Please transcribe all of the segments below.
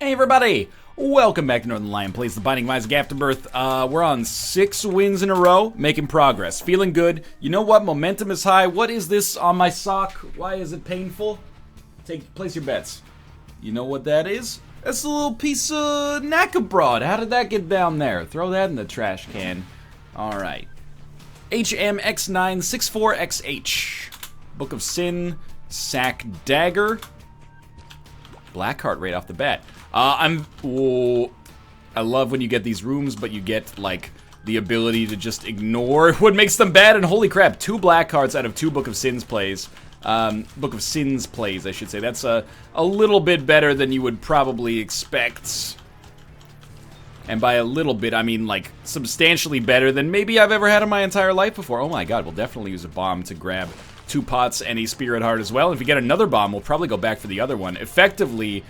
Hey everybody! Welcome back to Northern Lion Plays The Binding of Isaac Afterbirth. We're on 6 wins in a row, making progress, feeling good. You know what? Momentum is high. What is this on my sock? Why is it painful? Place your bets. You know what that is? That's a little piece of Nacabroad. How did that get down there? Throw that in the trash can. Alright. HMX964XH. Book of Sin. Sack Dagger. Blackheart right off the bat. I love when you get these rooms, but you get, like, the ability to just ignore what makes them bad, and holy crap, 2 black hearts out of 2 Book of Sins plays. Book of Sins plays, I should say. That's a little bit better than you would probably expect. And by a little bit, I mean, like, substantially better than maybe I've ever had in my entire life before. Oh my god, we'll definitely use a bomb to grab 2 pots and a Spirit Heart as well. If we get another bomb, we'll probably go back for the other one. Effectively,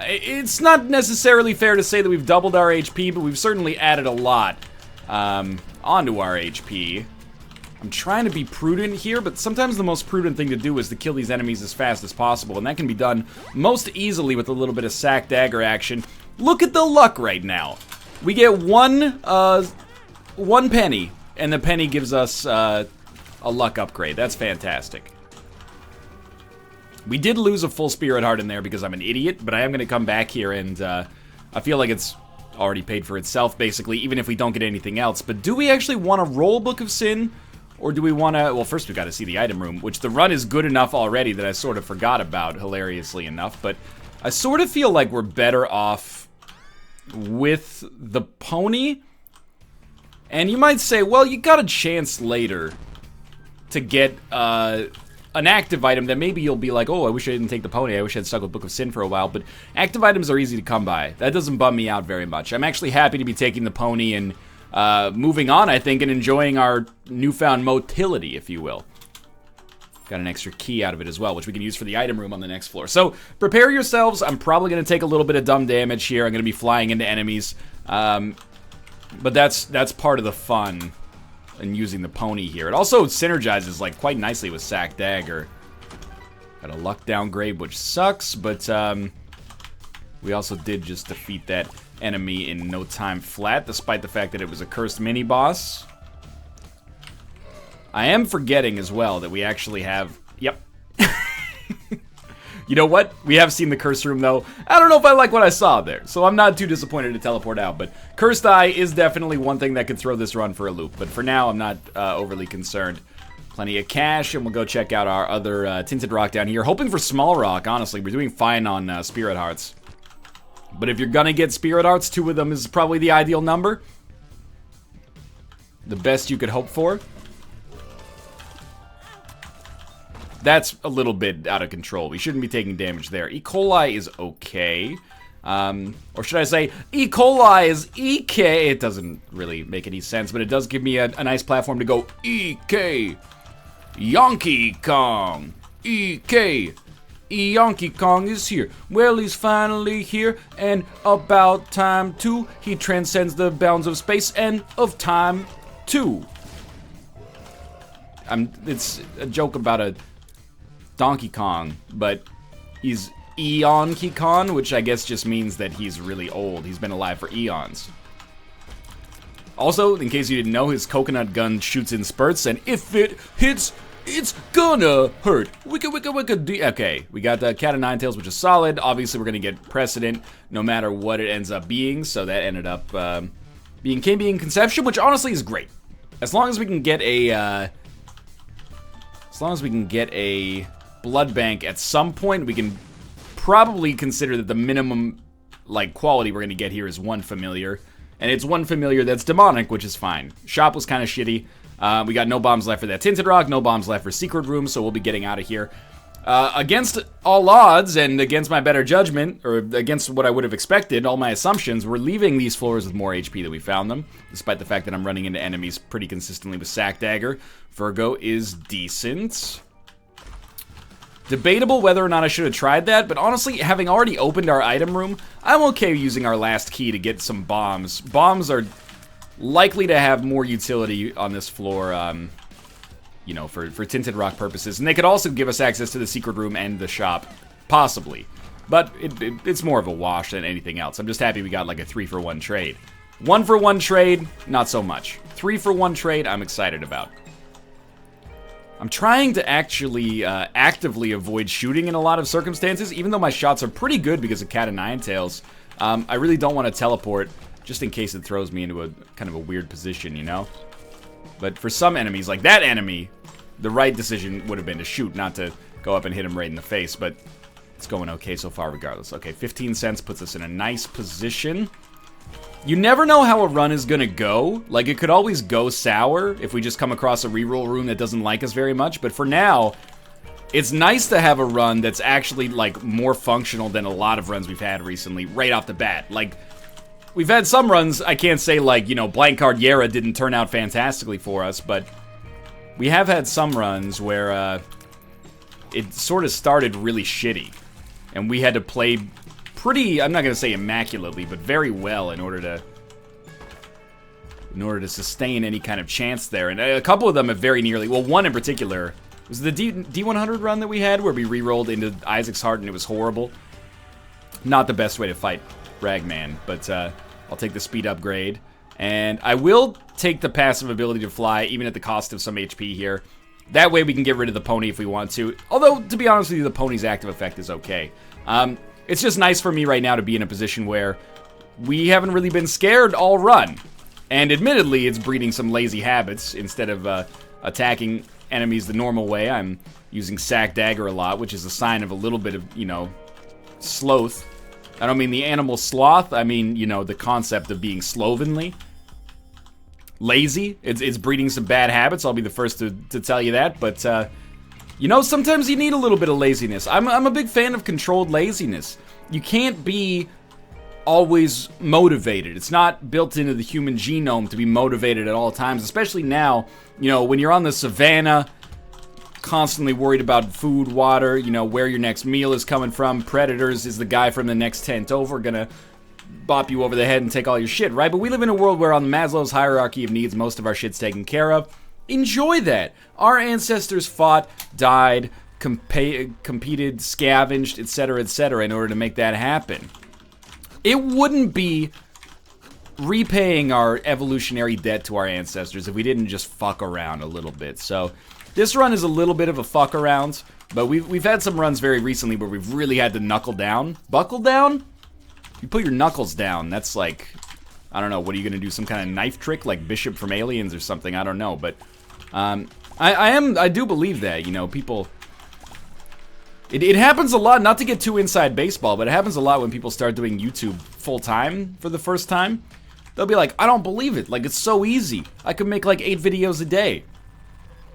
it's not necessarily fair to say that we've doubled our HP, but we've certainly added a lot onto our HP. I'm trying to be prudent here, but sometimes the most prudent thing to do is to kill these enemies as fast as possible, and that can be done most easily with a little bit of sack dagger action. Look at the luck right now. We get one penny, and the penny gives us a luck upgrade. That's fantastic. We did lose a full Spirit Heart in there because I'm an idiot, but I am going to come back here and I feel like it's already paid for itself, basically, even if we don't get anything else. But do we actually want to roll Book of Sin? Or do we want to... Well, first we've got to see the item room, which the run is good enough already that I sort of forgot about, hilariously enough. But I sort of feel like we're better off with the pony. And you might say, well, you got a chance later to get an active item that maybe you'll be like, oh, I wish I didn't take the pony. I wish I'd stuck with Book of Sin for a while. But active items are easy to come by. That doesn't bum me out very much. I'm actually happy to be taking the pony and moving on, I think, and enjoying our newfound motility, if you will. Got an extra key out of it as well, which we can use for the item room on the next floor. So, prepare yourselves. I'm probably going to take a little bit of dumb damage here. I'm going to be flying into enemies. But that's part of the fun in using the pony here. It also synergizes, like, quite nicely with Sack Dagger. Got a luck downgrade, which sucks, but we also did just defeat that enemy in no time flat, despite the fact that it was a cursed mini-boss. I am forgetting as well that we actually have... Yep. You know what? We have seen the curse room, though. I don't know if I like what I saw there, so I'm not too disappointed to teleport out, but Cursed Eye is definitely one thing that could throw this run for a loop, but for now, I'm not overly concerned. Plenty of cash, and we'll go check out our other Tinted Rock down here. Hoping for Small Rock, honestly. We're doing fine on Spirit Hearts. But if you're gonna get Spirit Hearts, 2 of them is probably the ideal number. The best you could hope for. That's a little bit out of control. We shouldn't be taking damage there. E. coli is okay. Or should I say, E. coli is EK. It doesn't really make any sense, but it does give me a nice platform to go EK. Yonky Kong. EK. Yonky Kong is here. Well, he's finally here, and about time too. He transcends the bounds of space and of time too. It's a joke about a Donkey Kong, but he's Eon-Ky Kong, which I guess just means that he's really old. He's been alive for eons. Also, in case you didn't know, his coconut gun shoots in spurts, and if it hits, it's gonna hurt. Okay, we got the Cat of Nine Tails, which is solid. Obviously, we're gonna get Precedent no matter what it ends up being, so that ended up being Conception, which honestly is great. As long as we can get a blood bank at some point, we can probably consider that the minimum, like, quality we're gonna get here is 1 familiar. And it's 1 familiar that's demonic, which is fine. Shop was kind of shitty. We got no bombs left for that Tinted Rock, no bombs left for Secret Room, so we'll be getting out of here. Against all odds, and against my better judgment, or against what I would have expected, all my assumptions, we're leaving these floors with more HP than we found them, despite the fact that I'm running into enemies pretty consistently with Sack Dagger. Virgo is decent. Debatable whether or not I should have tried that, but honestly, having already opened our item room, I'm okay using our last key to get some bombs. Bombs are likely to have more utility on this floor, you know, for Tinted Rock purposes. And they could also give us access to the Secret Room and the shop, possibly. But it's more of a wash than anything else. I'm just happy we got like a 3-for-1 trade. 1-for-1 trade, not so much. 3-for-1 trade, I'm excited about. I'm trying to actually actively avoid shooting in a lot of circumstances, even though my shots are pretty good because of Cat and Nine Tails. I really don't want to teleport, just in case it throws me into a kind of a weird position, you know? But for some enemies, like that enemy, the right decision would have been to shoot, not to go up and hit him right in the face, but it's going okay so far regardless. Okay, 15 cents puts us in a nice position. You never know how a run is gonna go. Like, it could always go sour if we just come across a reroll room that doesn't like us very much, but for now, it's nice to have a run that's actually, like, more functional than a lot of runs we've had recently, right off the bat. Like, we've had some runs, I can't say, like, you know, Blank Card Yera didn't turn out fantastically for us, but we have had some runs where, it sort of started really shitty, and we had to play pretty, I'm not going to say immaculately, but very well in order to sustain any kind of chance there. And a couple of them have very nearly, well, one in particular, was the D100 run that we had where we re-rolled into Isaac's heart and it was horrible. Not the best way to fight Ragman, but I'll take the speed upgrade. And I will take the passive ability to fly, even at the cost of some HP here. That way we can get rid of the pony if we want to. Although, to be honest with you, the pony's active effect is okay. It's just nice for me right now to be in a position where we haven't really been scared all run. And admittedly, it's breeding some lazy habits. Instead of attacking enemies the normal way, I'm using Sack Dagger a lot, which is a sign of a little bit of, you know, sloth. I don't mean the animal sloth, I mean, you know, the concept of being slovenly. Lazy. It's breeding some bad habits, I'll be the first to tell you that, but, you know, sometimes you need a little bit of laziness. I'm a big fan of controlled laziness. You can't be always motivated. It's not built into the human genome to be motivated at all times, especially now, you know, when you're on the savannah, constantly worried about food, water, you know, where your next meal is coming from. Predators, is the guy from the next tent over gonna bop you over the head and take all your shit, right? But we live in a world where on Maslow's hierarchy of needs, most of our shit's taken care of. Enjoy that. Our ancestors fought, died, competed, scavenged, etc., in order to make that happen. It wouldn't be repaying our evolutionary debt to our ancestors if we didn't just fuck around a little bit. So this run is a little bit of a fuck around, but we've had some runs very recently where we've really had to knuckle down. Buckle down? You put your knuckles down, that's like, I don't know, what are you gonna do, some kind of knife trick like Bishop from Aliens or something? I don't know, but I do believe that, you know, people, it happens a lot, not to get too inside baseball, but it happens a lot when people start doing YouTube full-time for the first time. They'll be like, I don't believe it, like, it's so easy. I could make like 8 videos a day.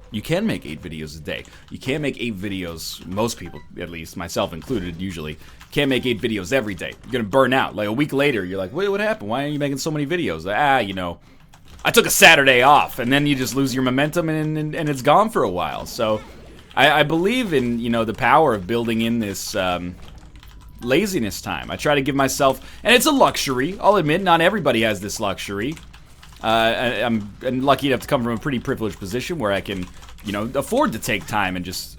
You can make 8 videos a day. You can't make 8 videos, most people, at least, myself included, usually, can't make 8 videos every day. You're gonna burn out. Like, a week later, you're like, wait, what happened? Why are you making so many videos? You know, I took a Saturday off, and then you just lose your momentum, and it's gone for a while. So, I believe in, you know, the power of building in this laziness time. I try to give myself, and it's a luxury, I'll admit, not everybody has this luxury. I'm lucky enough to come from a pretty privileged position where I can, you know, afford to take time and just,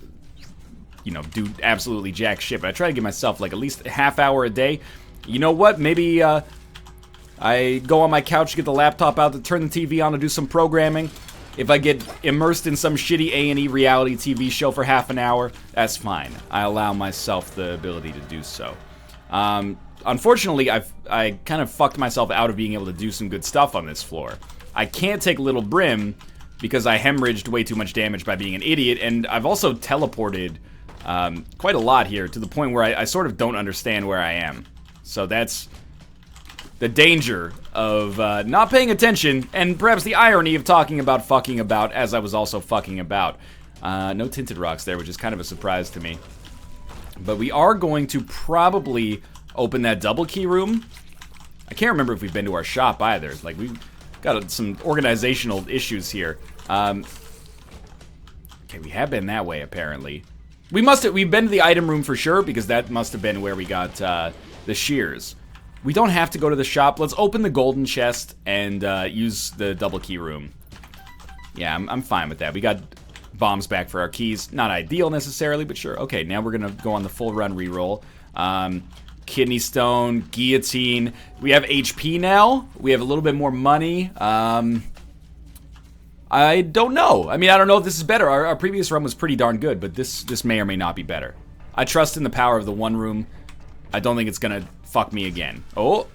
you know, do absolutely jack shit. But I try to give myself like at least a half hour a day. You know what? Maybe I go on my couch, get the laptop out, to turn the TV on to do some programming. If I get immersed in some shitty A&E reality TV show for half an hour, that's fine. I allow myself the ability to do so. Unfortunately, I kind of fucked myself out of being able to do some good stuff on this floor. I can't take Little Brim because I hemorrhaged way too much damage by being an idiot, and I've also teleported quite a lot here to the point where I sort of don't understand where I am. So that's the danger of not paying attention, and perhaps the irony of talking about fucking about as I was also fucking about. No tinted rocks there, which is kind of a surprise to me. But we are going to probably open that double key room. I can't remember if we've been to our shop either. Like, we've got some organizational issues here. Okay, we have been that way, apparently. We've been to the item room for sure, because that must have been where we got the shears. We don't have to go to the shop. Let's open the golden chest and use the double key room. Yeah, I'm fine with that. We got bombs back for our keys. Not ideal necessarily, but sure. Okay, now we're gonna go on the full run reroll. Kidney stone, guillotine. We have HP now. We have a little bit more money. I don't know. I mean, I don't know if this is better. Our previous run was pretty darn good, but this may or may not be better. I trust in the power of the one room. I don't think it's gonna fuck me again. Oh,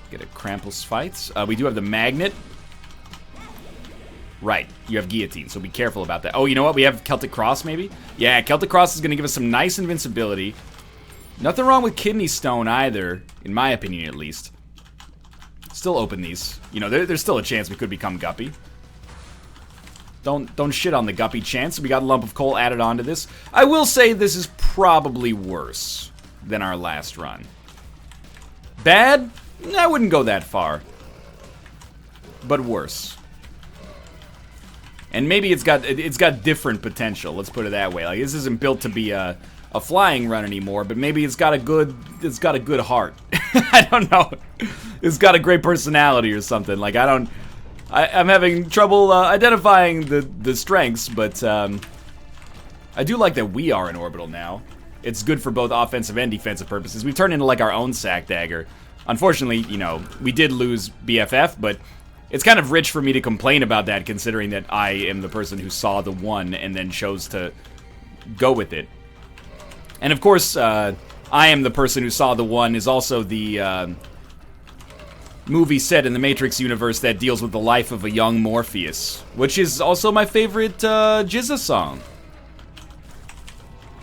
get a Krampus fights. We do have the magnet. Right, you have guillotine, so be careful about that. Oh, you know what? We have Celtic Cross, maybe? Yeah, Celtic Cross is gonna give us some nice invincibility. Nothing wrong with Kidney Stone either, in my opinion at least. Still open these. You know, there's still a chance we could become Guppy. Don't shit on the Guppy chance. We got a lump of coal added onto this. I will say this is probably worse than our last run. Bad? I wouldn't go that far. But worse. And maybe it's got different potential. Let's put it that way. Like, this isn't built to be a flying run anymore, but maybe it's got a good heart. I don't know. It's got a great personality or something. Like, I'm having trouble identifying the strengths, but I do like that we are in orbital now. It's good for both offensive and defensive purposes. We've turned into like our own sack dagger. Unfortunately, you know, we did lose BFF, but it's kind of rich for me to complain about that, considering that I am the person who saw the one and then chose to go with it. And of course, I am the person who saw the one is also the movie set in the Matrix universe that deals with the life of a young Morpheus, which is also my favorite Jizza song.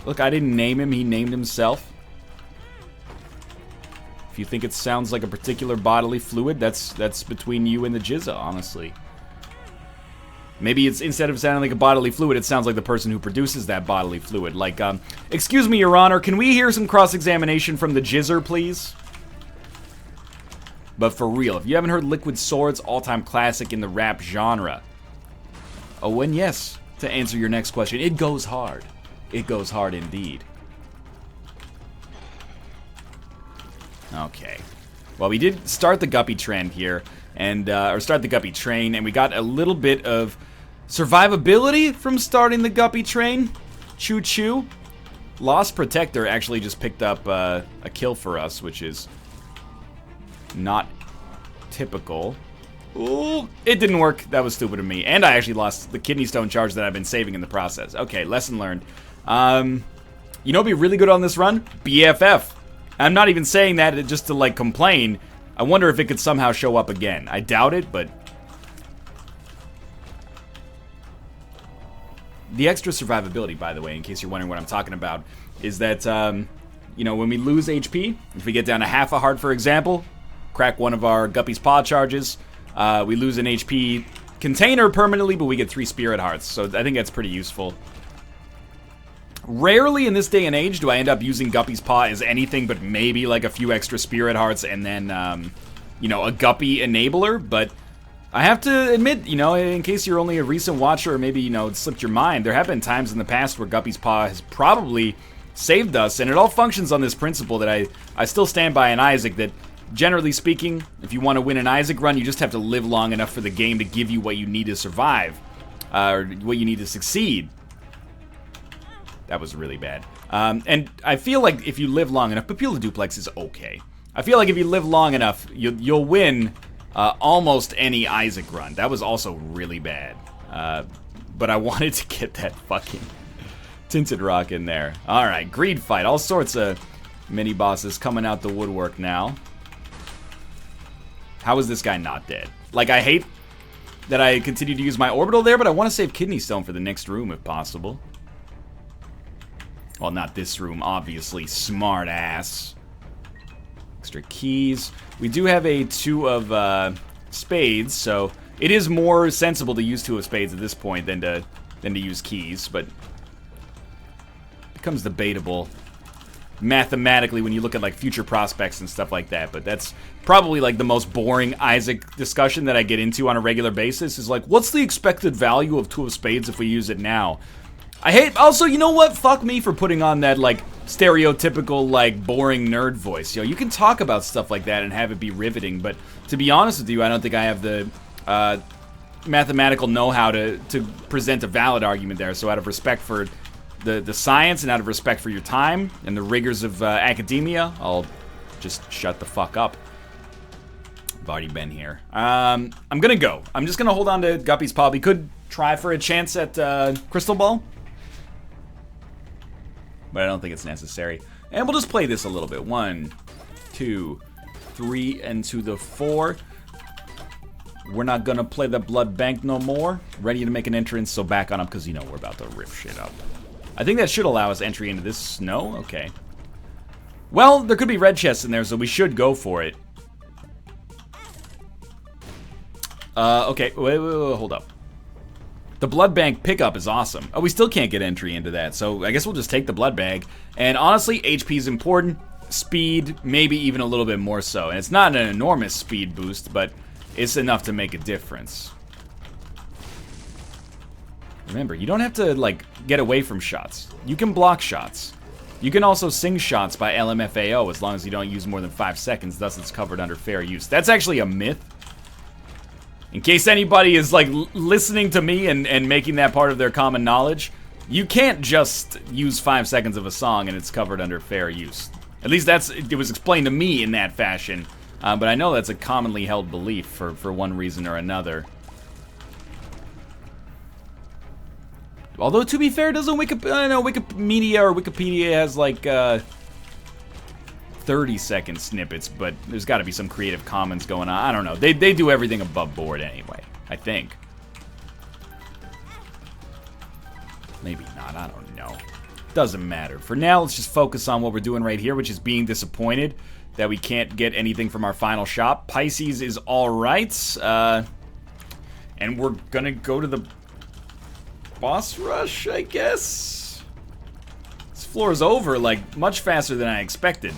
Look, I didn't name him, he named himself. If you think it sounds like a particular bodily fluid, that's between you and the Jizza, honestly. Maybe it's, instead of sounding like a bodily fluid, it sounds like the person who produces that bodily fluid. Like, excuse me, Your Honor, can we hear some cross-examination from the Jizzer, please? But for real, if you haven't heard Liquid Swords, all-time classic in the rap genre. Oh, and yes, to answer your next question, it goes hard. It goes hard indeed. Okay. Well, we did start the Guppy trend here, and or start the Guppy train, and we got a little bit of survivability from starting the Guppy train. Choo-choo. Lost Protector actually just picked up a kill for us, which is not typical. Ooh, it didn't work. That was stupid of me. And I actually lost the kidney stone charge that I've been saving in the process. Okay, lesson learned. You know what'd be really good on this run? BFF. I'm not even saying that just to, like, complain. I wonder if it could somehow show up again. I doubt it, but the extra survivability, by the way, in case you're wondering what I'm talking about, is that, you know, when we lose HP, if we get down to half a heart, for example, crack one of our Guppy's Paw charges, we lose an HP container permanently, but we get 3 Spirit Hearts, so I think that's pretty useful. Rarely in this day and age do I end up using Guppy's Paw as anything but maybe like a few extra Spirit Hearts and then, you know, a Guppy enabler, but I have to admit, you know, in case you're only a recent watcher or maybe, you know, it slipped your mind, there have been times in the past where Guppy's Paw has probably saved us, and it all functions on this principle that I still stand by in Isaac, that generally speaking, if you want to win an Isaac run, you just have to live long enough for the game to give you what you need to survive, or what you need to succeed. That was really bad. And I feel like if you live long enough, Papilla Duplex is okay. I feel like if you live long enough, you'll win almost any Isaac run. That was also really bad. But I wanted to get that fucking Tinted Rock in there. Alright, Greed Fight. All sorts of mini-bosses coming out the woodwork now. How is this guy not dead? Like, I hate that I continue to use my orbital there, but I want to save Kidney Stone for the next room if possible. Well, not this room, obviously. Smart ass. Extra keys. We do have a 2 of spades, so it is more sensible to use 2 of spades at this point than to use keys, but it becomes debatable mathematically when you look at like future prospects and stuff like that. But that's probably like the most boring Isaac discussion that I get into on a regular basis, is like, what's the expected value of 2 of spades if we use it now? I hate, also, you know what? Fuck me for putting on that, like, stereotypical, like, boring nerd voice. You know, you can talk about stuff like that and have it be riveting, but to be honest with you, I don't think I have the mathematical know-how to present a valid argument there, so out of respect for the science and out of respect for your time and the rigors of academia, I'll just shut the fuck up. I've already been here. I'm gonna go. I'm just gonna hold on to Guppy's Paw. We could try for a chance at Crystal Ball, but I don't think it's necessary. And we'll just play this a little bit. 1, 2, 3, and to the 4. We're not gonna play the blood bank no more. Ready to make an entrance, so back on up because you know we're about to rip shit up. I think that should allow us entry into this snow. Okay. Well, there could be red chests in there, so we should go for it. Okay, wait, hold up. The blood bank pickup is awesome. Oh, we still can't get entry into that, so I guess we'll just take the blood bag. And honestly, HP is important. Speed, maybe even a little bit more so. And it's not an enormous speed boost, but it's enough to make a difference. Remember, you don't have to, like, get away from shots. You can block shots. You can also sing shots by LMFAO as long as you don't use more than 5 seconds, thus it's covered under fair use. That's actually a myth. In case anybody is, like, listening to me and making that part of their common knowledge, you can't just use 5 seconds of a song and it's covered under fair use. At least it was explained to me in that fashion. But I know that's a commonly held belief for one reason or another. Although, to be fair, doesn't Wikipedia has, like, 30-second snippets, but there's got to be some Creative Commons going on. I don't know. They do everything above board anyway, I think. Maybe not. I don't know. Doesn't matter. For now, let's just focus on what we're doing right here, which is being disappointed that we can't get anything from our final shop. Pisces is alright. And we're gonna go to the boss rush, I guess? This floor is over, like, much faster than I expected.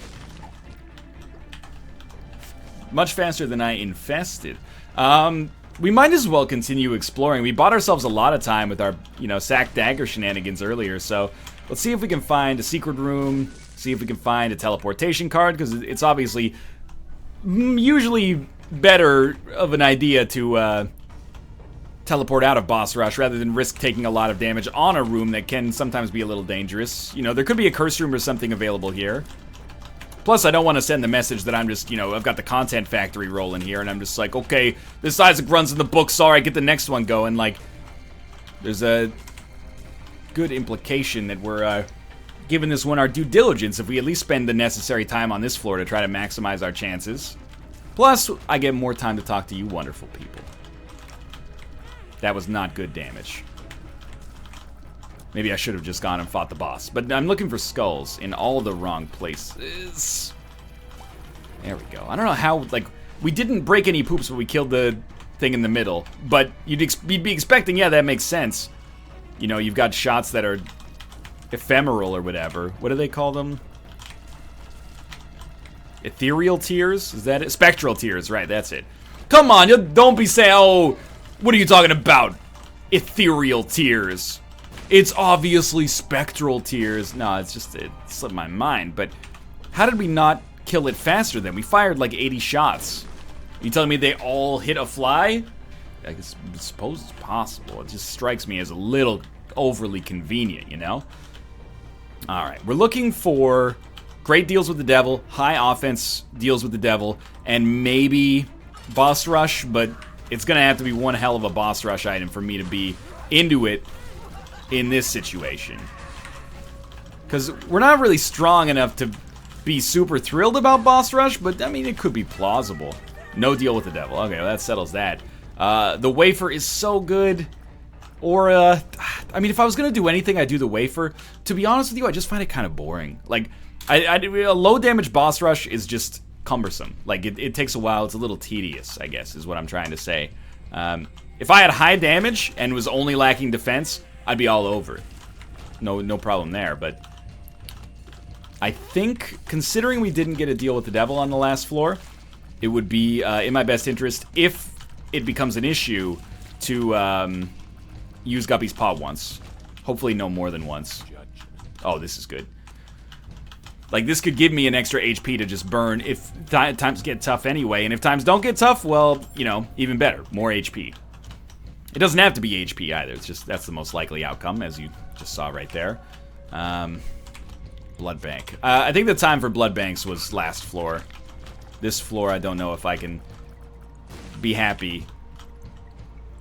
Much faster than I infested. We might as well continue exploring. We bought ourselves a lot of time with our, sack dagger shenanigans earlier, so let's see if we can find a secret room, see if we can find a teleportation card, because it's obviously usually better of an idea to teleport out of boss rush rather than risk taking a lot of damage on a room that can sometimes be a little dangerous. There could be a curse room or something available here. Plus, I don't want to send the message that I'm just, I've got the content factory rolling here, and I'm just like, okay, this Isaac runs in the book, sorry, get the next one going. Like, there's a good implication that we're giving this one our due diligence if we at least spend the necessary time on this floor to try to maximize our chances. Plus, I get more time to talk to you wonderful people. That was not good damage. Maybe I should have just gone and fought the boss. But I'm looking for skulls in all the wrong places. There we go. I don't know how, like, we didn't break any poops when we killed the thing in the middle. But you'd be expecting, yeah, that makes sense. You've got shots that are ephemeral or whatever. What do they call them? Ethereal tears? Is that it? Spectral tears, right, that's it. Come on, don't be saying, oh, what are you talking about? Ethereal tears. It's obviously spectral tears. No, it slipped my mind. But how did we not kill it faster then? We fired like 80 shots. You telling me they all hit a fly? I suppose it's possible. It just strikes me as a little overly convenient, Alright, we're looking for great deals with the devil, high offense deals with the devil, and maybe boss rush, but it's gonna have to be one hell of a boss rush item for me to be into it in this situation. Because we're not really strong enough to be super thrilled about boss rush, but I mean, it could be plausible. No deal with the devil. Okay, well, that settles that. The wafer is so good. Or, I mean, if I was gonna do anything, I'd do the wafer. To be honest with you, I just find it kind of boring. Like, a low damage boss rush is just cumbersome. Like, it takes a while. It's a little tedious, I guess, is what I'm trying to say. If I had high damage and was only lacking defense, I'd be all over it. No problem there, but I think, considering we didn't get a deal with the devil on the last floor, it would be in my best interest, if it becomes an issue, to use Guppy's Paw once. Hopefully no more than once. Oh, this is good. Like, this could give me an extra HP to just burn if times get tough anyway, and if times don't get tough, well, even better, more HP. It doesn't have to be HP either, it's just, that's the most likely outcome, as you just saw right there. Blood bank. I think the time for blood banks was last floor. This floor, I don't know if I can be happy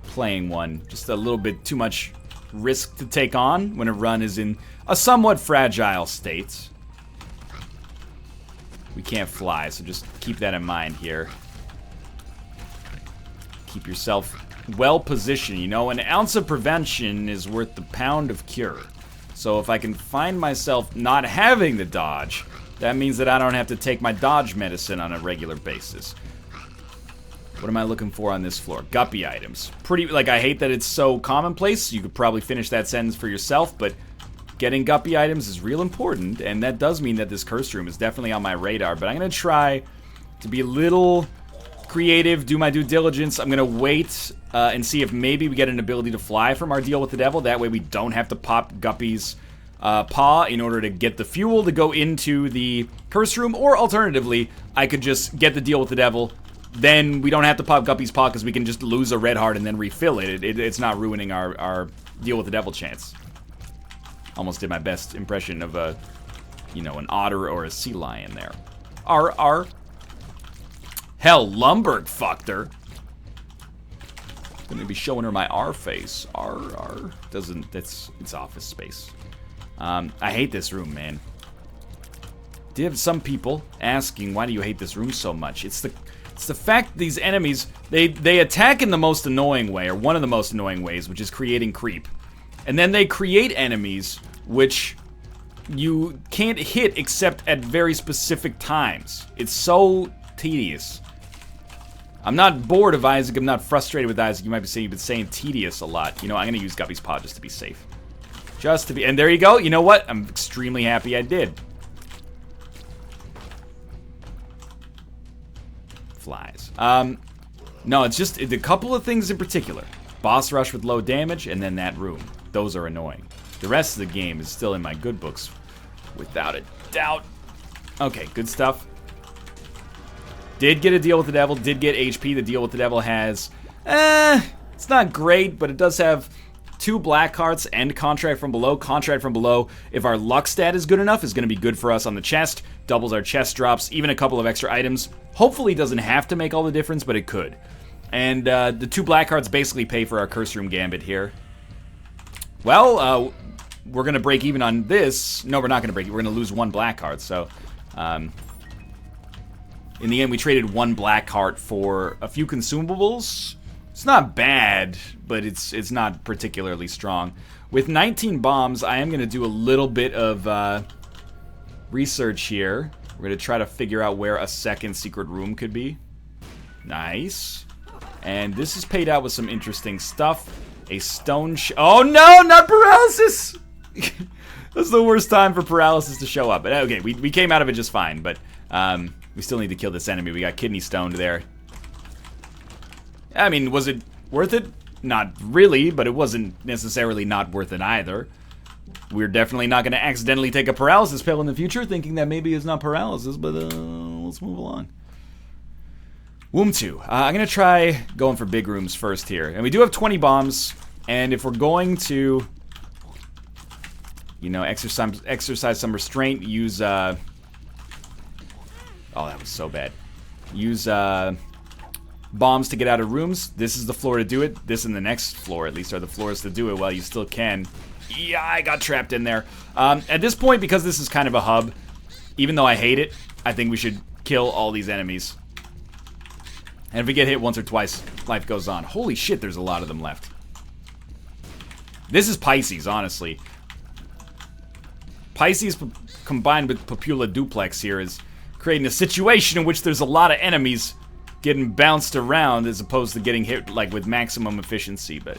playing one. Just a little bit too much risk to take on when a run is in a somewhat fragile state. We can't fly, so just keep that in mind here. Keep yourself well positioned. You know, an ounce of prevention is worth the pound of cure. So if I can find myself not having the dodge, that means that I don't have to take my dodge medicine on a regular basis. What am I looking for on this floor? Guppy items. Pretty, like, I hate that it's so commonplace. You could probably finish that sentence for yourself, but getting guppy items is real important, and that does mean that this cursed room is definitely on my radar, but I'm going to try to be a little creative, do my due diligence. I'm going to wait and see if maybe we get an ability to fly from our deal with the devil. That way we don't have to pop Guppy's paw in order to get the fuel to go into the curse room, or alternatively, I could just get the deal with the devil. Then we don't have to pop Guppy's paw because we can just lose a red heart and then refill it. It's not ruining our deal with the devil chance. Almost did my best impression of a, you know, an otter or a sea lion there. R. Hell, Lumberg fucked her. Gonna be showing her my R face. R. Doesn't, it's office space. I hate this room, man. Did have some people asking, why do you hate this room so much? It's the fact these enemies, they attack in the most annoying way, or one of the most annoying ways, which is creating creep. And then they create enemies which you can't hit except at very specific times. It's so tedious. I'm not bored of Isaac, I'm not frustrated with Isaac. You might be saying you've been saying tedious a lot. You know, I'm gonna use Guppy's paw just to be safe. Just to be, and there you go. You know what? I'm extremely happy I did. Flies. No, it's just a couple of things in particular. Boss rush with low damage, and then that room. Those are annoying. The rest of the game is still in my good books, without a doubt. Okay, good stuff. Did get a deal with the devil, did get HP. The deal with the devil has, it's not great, but it does have 2 black hearts and contract from below. Contract from below, if our luck stat is good enough, is going to be good for us on the chest. Doubles our chest drops, even a couple of extra items. Hopefully it doesn't have to make all the difference, but it could. And the 2 black hearts basically pay for our curse room gambit here. Well, we're going to break even on this. No, we're not going to break it. We're going to lose 1 black heart, so in the end, we traded 1 black heart for a few consumables. It's not bad, but it's not particularly strong. With 19 bombs, I am going to do a little bit of research here. We're going to try to figure out where a second secret room could be. Nice. And this is paid out with some interesting stuff. A stone oh no, not paralysis! That's the worst time for paralysis to show up. But okay, we came out of it just fine, but we still need to kill this enemy. We got kidney stoned there. I mean, was it worth it? Not really, but it wasn't necessarily not worth it either. We're definitely not going to accidentally take a paralysis pill in the future, thinking that maybe it's not paralysis, but let's move along. Womb 2. I'm going to try going for big rooms first here. And we do have 20 bombs, and if we're going to, you know, exercise some restraint, use, oh, that was so bad. Use, bombs to get out of rooms. This is the floor to do it. This and the next floor, at least, are the floors to do it while you still can. Yeah, I got trapped in there. At this point, because this is kind of a hub, even though I hate it, I think we should kill all these enemies. And if we get hit once or twice, life goes on. Holy shit, there's a lot of them left. This is Pisces, honestly. Pisces combined with Papula Duplex here is creating a situation in which there's a lot of enemies getting bounced around as opposed to getting hit like with maximum efficiency, but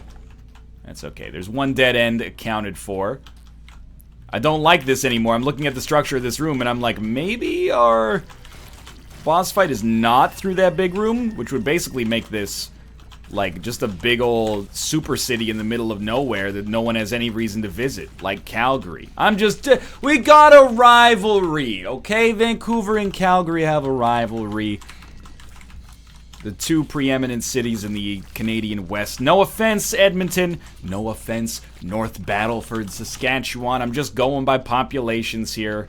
that's okay. There's 1 dead end accounted for. I don't like this anymore. I'm looking at the structure of this room and I'm like, maybe our boss fight is not through that big room, which would basically make this like just a big old super city in the middle of nowhere that no one has any reason to visit, like Calgary. We got a rivalry, okay? Vancouver and Calgary have a rivalry. The two preeminent cities in the Canadian West. No offense, Edmonton. No offense, North Battleford, Saskatchewan. I'm just going by populations here.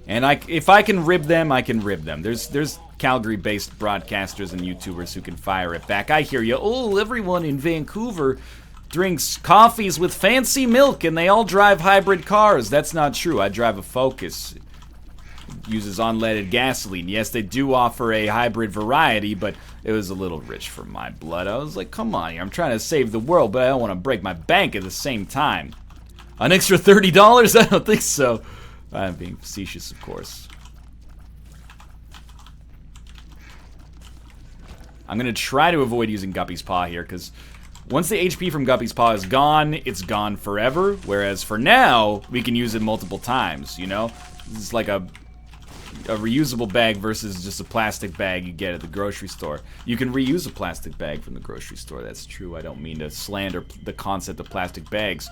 And if I can rib them, I can rib them. There's Calgary-based broadcasters and YouTubers who can fire it back. I hear you. Oh, everyone in Vancouver drinks coffees with fancy milk and they all drive hybrid cars. That's not true. I drive a Focus. It uses unleaded gasoline. Yes, they do offer a hybrid variety, but it was a little rich for my blood. I was like, come on, I'm trying to save the world, but I don't want to break my bank at the same time. An extra $30? I don't think so. I'm being facetious, of course. I'm going to try to avoid using Guppy's Paw here, because once the HP from Guppy's Paw is gone, it's gone forever. Whereas for now, we can use it multiple times, you know? This is like a reusable bag versus just a plastic bag you get at the grocery store. You can reuse a plastic bag from the grocery store. That's true. I don't mean to slander the concept of plastic bags.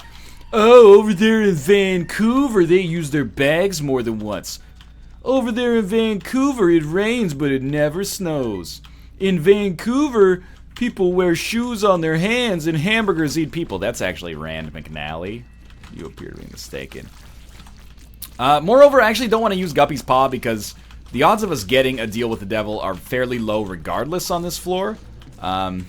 Oh, over there in Vancouver, they use their bags more than once. Over there in Vancouver, it rains, but it never snows. In Vancouver, people wear shoes on their hands and hamburgers eat people. That's actually Rand McNally. You appear to be mistaken. Moreover, I actually don't want to use Guppy's Paw because the odds of us getting a deal with the devil are fairly low regardless on this floor. And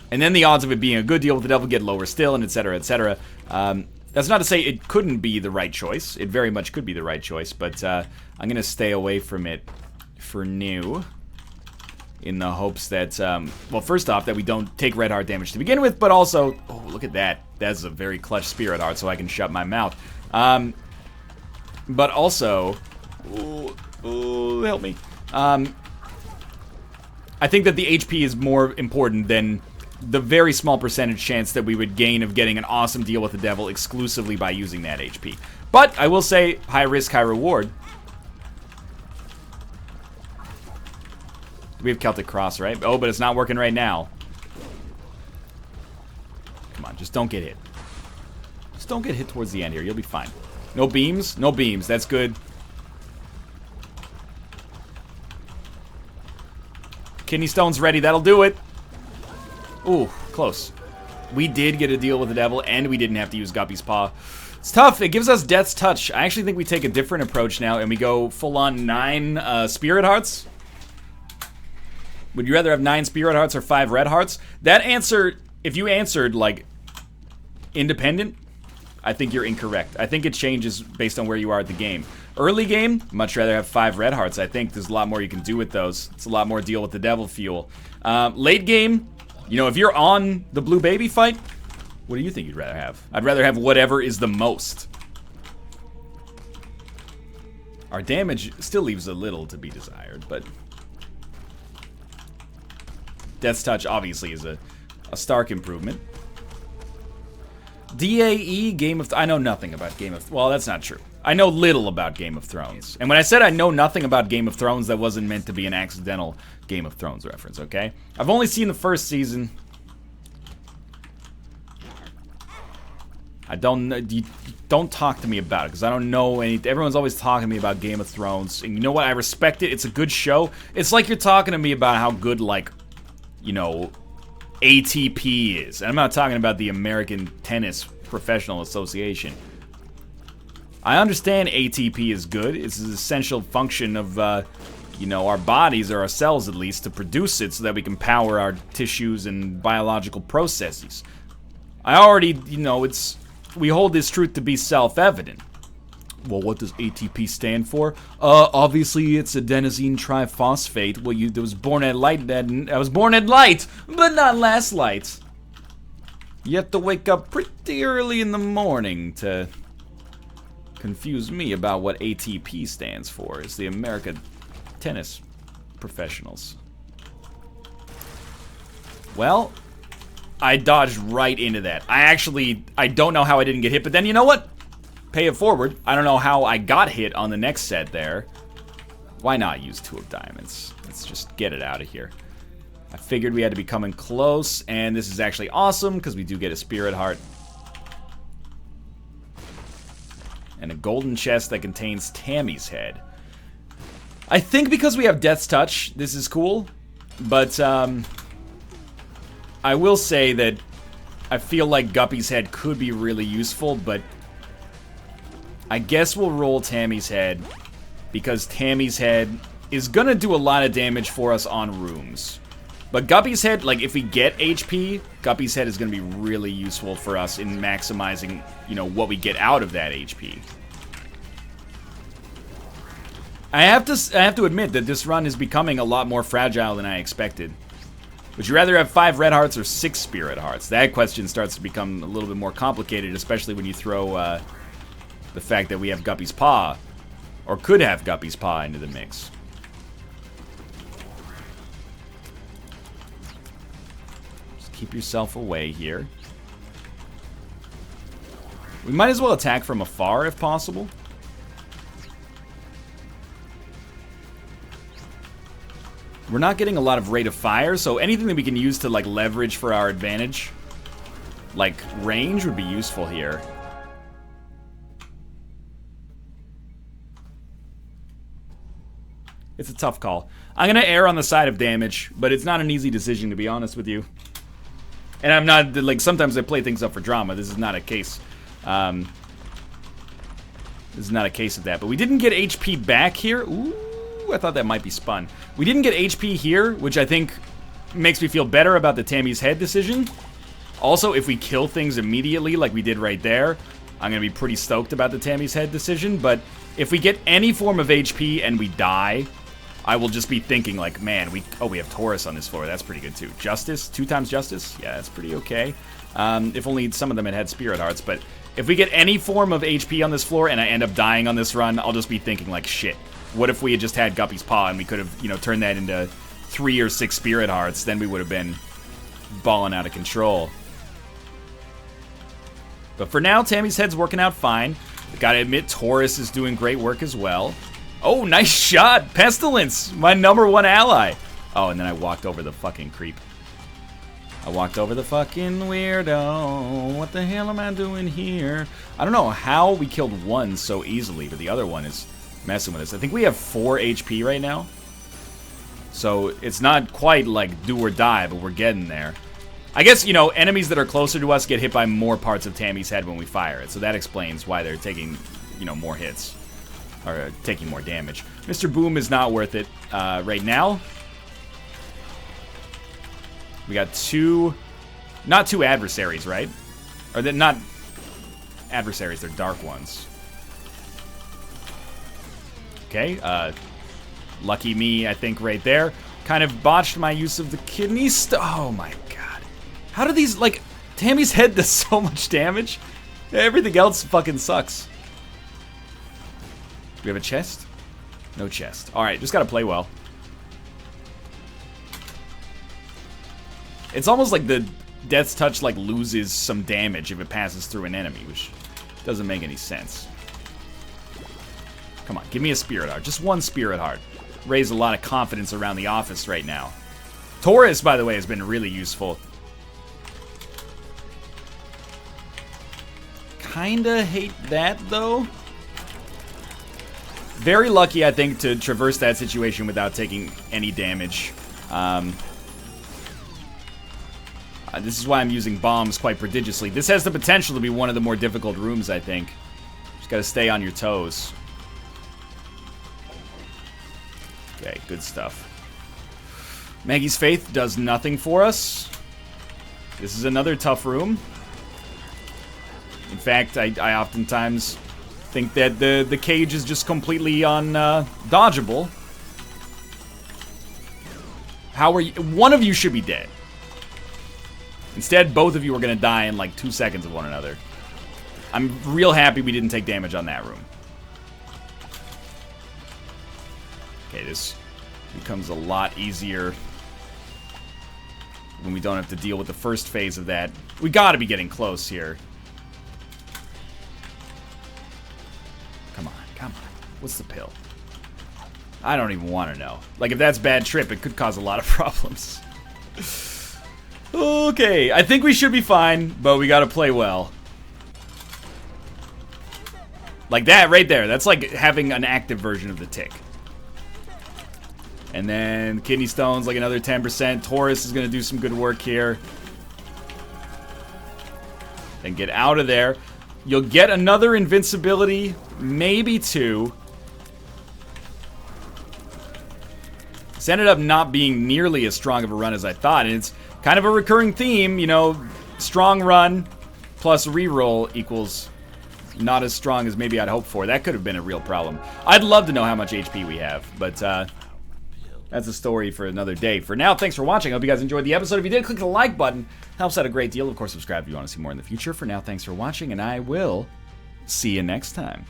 then the odds of it being a good deal with the devil get lower still, and etc., etc. That's not to say it couldn't be the right choice. It very much could be the right choice, but I'm going to stay away from it for now. In the hopes that, well, first off, that we don't take red heart damage to begin with, but also, oh, look at that. That's a very clutch spirit heart, so I can shut my mouth. But also, oh, help me. I think that the HP is more important than the very small percentage chance that we would gain of getting an awesome deal with the devil exclusively by using that HP. But I will say, high risk, high reward. We have Celtic Cross, right? Oh, but it's not working right now. Come on, just don't get hit. Just don't get hit towards the end here. You'll be fine. No beams? No beams. That's good. Kidney Stone's ready. That'll do it. Ooh, close. We did get a deal with the devil, and we didn't have to use Guppy's Paw. It's tough. It gives us Death's Touch. I actually think we take a different approach now, and we go full-on 9 Spirit Hearts. Would you rather have 9 Spirit Hearts or 5 Red Hearts? That answer, if you answered, like, independent, I think you're incorrect. I think it changes based on where you are at the game. Early game, much rather have 5 Red Hearts. I think there's a lot more you can do with those. It's a lot more deal with the devil fuel. Late game, you know, if you're on the blue baby fight, what do you think you'd rather have? I'd rather have whatever is the most. Our damage still leaves a little to be desired, but Death's Touch obviously is a stark improvement. DAE, Game of... I know nothing about Game of... Well, that's not true. I know little about Game of Thrones. And when I said I know nothing about Game of Thrones, that wasn't meant to be an accidental Game of Thrones reference, okay? I've only seen the first season. I don't... Don't talk to me about it, because I don't know any... Everyone's always talking to me about Game of Thrones. And you know what? I respect it. It's a good show. It's like you're talking to me about how good, like... you know, ATP is. And I'm not talking about the American Tennis Professional Association. I understand ATP is good. It's an essential function of, you know, our bodies, or our cells at least, to produce it so that we can power our tissues and biological processes. I already, you know, we hold this truth to be self-evident. Well, what does ATP stand for? Obviously it's adenosine triphosphate. Well, I was born at light, but not last light. You have to wake up pretty early in the morning to confuse me about what ATP stands for. It's the American Tennis Professionals. Well, I dodged right into that. I don't know how I didn't get hit, but then you know what? Pay it forward. I don't know how I got hit on the next set there. Why not use 2 of diamonds? Let's just get it out of here. I figured we had to be coming close, and this is actually awesome because we do get a spirit heart. And a golden chest that contains Tammy's head. I think because we have Death's Touch, this is cool. But, I will say that I feel like Guppy's Head could be really useful, but I guess we'll roll Tammy's Head because Tammy's Head is gonna do a lot of damage for us on rooms. But Guppy's Head, like, if we get HP, Guppy's Head is gonna be really useful for us in maximizing, you know, what we get out of that HP. I have to admit that this run is becoming a lot more fragile than I expected. Would you rather have 5 red hearts or 6 spirit hearts? That question starts to become a little bit more complicated, especially when you throw the fact that we have Guppy's Paw, or could have Guppy's Paw, into the mix. Just keep yourself away here. We might as well attack from afar if possible. We're not getting a lot of rate of fire, so anything that we can use to, like, leverage for our advantage, like range, would be useful here. It's a tough call. I'm gonna err on the side of damage, but it's not an easy decision, to be honest with you. And I'm not, like, sometimes I play things up for drama. This is not a case. This is not a case of that. But we didn't get HP back here. Ooh. I thought that might be spun. We didn't get HP here, which I think makes me feel better about the Tammy's Head decision. Also, if we kill things immediately like we did right there, I'm going to be pretty stoked about the Tammy's Head decision. But if we get any form of HP and we die, I will just be thinking like, man, we have Taurus on this floor. That's pretty good too. Justice? 2 times Justice? Yeah, that's pretty okay. If only some of them had Spirit Hearts. But if we get any form of HP on this floor and I end up dying on this run, I'll just be thinking like, shit. What if we had just had Guppy's Paw and we could have, you know, turned that into 3 or 6 Spirit Hearts? Then we would have been balling out of control. But for now, Tammy's Head's working out fine. Gotta admit, Taurus is doing great work as well. Oh, nice shot! Pestilence! My #1 ally! Oh, and then I walked over the fucking creep. I walked over the fucking weirdo. What the hell am I doing here? I don't know how we killed one so easily, but the other one is messing with us. I think we have 4 HP right now. So it's not quite like do or die, but we're getting there. I guess, you know, enemies that are closer to us get hit by more parts of Tammy's Head when we fire it. So that explains why they're taking, you know, more hits. Or taking more damage. Mr. Boom is not worth it right now. We got 2... Not 2 adversaries, right? Or they're not adversaries, they're dark ones. Okay, lucky me, I think, right there. Kind of botched my use of the kidney oh my god. How do these, like, Tammy's Head does so much damage? Everything else fucking sucks. Do we have a chest? No chest. Alright, just gotta play well. It's almost like the Death's Touch, like, loses some damage if it passes through an enemy, which doesn't make any sense. Come on, give me a Spirit Heart. Just 1 Spirit Heart. Raise a lot of confidence around the office right now. Taurus, by the way, has been really useful. Kinda hate that, though. Very lucky, I think, to traverse that situation without taking any damage. This is why I'm using bombs quite prodigiously. This has the potential to be one of the more difficult rooms, I think. Just gotta stay on your toes. Okay, good stuff. Maggie's Faith does nothing for us. This is another tough room. In fact, I oftentimes think that the cage is just completely dodgeable. How are you? One of you should be dead. Instead, both of you are gonna die in like 2 seconds of one another. I'm real happy we didn't take damage on that room. Okay, this becomes a lot easier when we don't have to deal with the first phase of that. We gotta be getting close here. Come on, come on. What's the pill? I don't even want to know. Like, if that's bad trip, it could cause a lot of problems. Okay, I think we should be fine, but we gotta play well. Like that right there, that's like having an active version of the tick. And then Kidney Stones, like another 10%. Taurus is going to do some good work here. And get out of there. You'll get another invincibility, maybe 2. This ended up not being nearly as strong of a run as I thought, and it's kind of a recurring theme, you know, strong run plus reroll equals not as strong as maybe I'd hoped for. That could have been a real problem. I'd love to know how much HP we have, but that's a story for another day. For now, thanks for watching. I hope you guys enjoyed the episode. If you did, click the like button. Helps out a great deal. Of course, subscribe if you want to see more in the future. For now, thanks for watching, and I will see you next time.